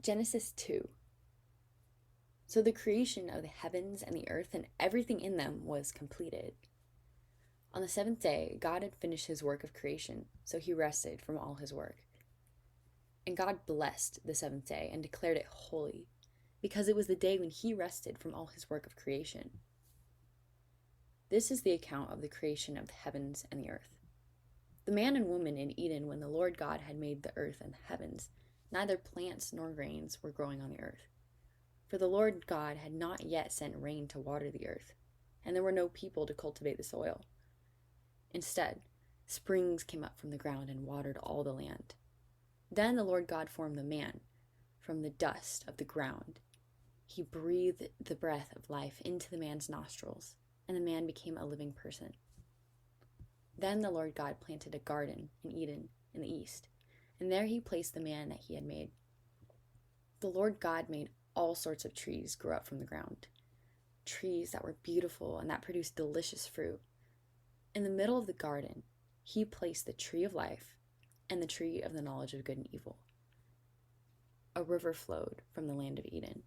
Genesis 2. So the creation of the heavens and the earth and everything in them was completed. On the seventh day, God had finished his work of creation, so he rested from all his work. And God blessed the seventh day and declared it holy, because it was the day when he rested from all his work of creation. This is the account of the creation of the heavens and the earth. The man and woman in Eden, when the Lord God had made the earth and the heavens, neither plants nor grains were growing on the earth. For the Lord God had not yet sent rain to water the earth, and there were no people to cultivate the soil. Instead, springs came up from the ground and watered all the land. Then the Lord God formed the man from the dust of the ground. He breathed the breath of life into the man's nostrils, and the man became a living person. Then the Lord God planted a garden in Eden in the east, and there he placed the man that he had made. The Lord God made all sorts of trees grow up from the ground, trees that were beautiful and that produced delicious fruit. In the middle of the garden, he placed the tree of life and the tree of the knowledge of good and evil. A river flowed from the land of Eden,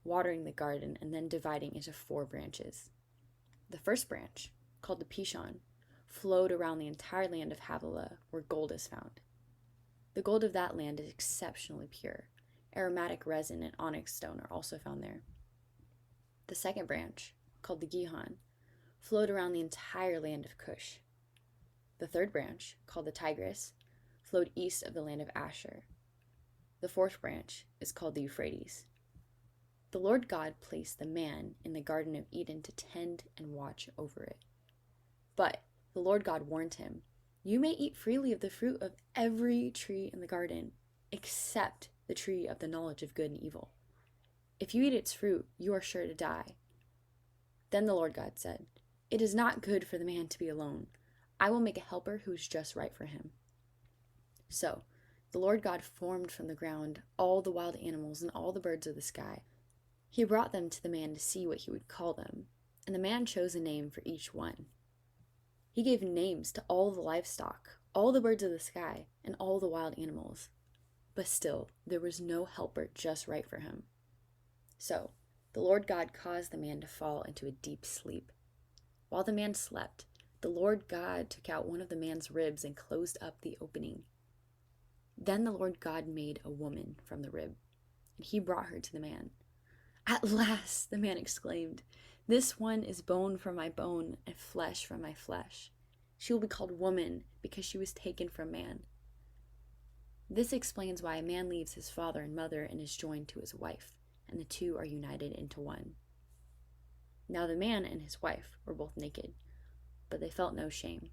watering the garden and then dividing into 4 branches. The first branch, called the Pishon, flowed around the entire land of Havilah, where gold is found. The gold of that land is exceptionally pure. Aromatic resin and onyx stone are also found there. The second branch, called the Gihon, flowed around the entire land of Cush. The third branch, called the Tigris, flowed east of the land of Asher. The fourth branch is called the Euphrates. The Lord God placed the man in the Garden of Eden to tend and watch over it. But the Lord God warned him, "You may eat freely of the fruit of every tree in the garden, except the tree of the knowledge of good and evil. If you eat its fruit, you are sure to die." Then the Lord God said, "It is not good for the man to be alone. I will make a helper who is just right for him." So the Lord God formed from the ground all the wild animals and all the birds of the sky. He brought them to the man to see what he would call them, and the man chose a name for each one. He gave names to all the livestock, all the birds of the sky, and all the wild animals. But still, there was no helper just right for him. So the Lord God caused the man to fall into a deep sleep. While the man slept, the Lord God took out one of the man's ribs and closed up the opening. Then the Lord God made a woman from the rib, and he brought her to the man. "At last," the man exclaimed, "this one is bone from my bone and flesh from my flesh. She will be called woman because she was taken from man." This explains why a man leaves his father and mother and is joined to his wife, and the two are united into one. Now the man and his wife were both naked, but they felt no shame.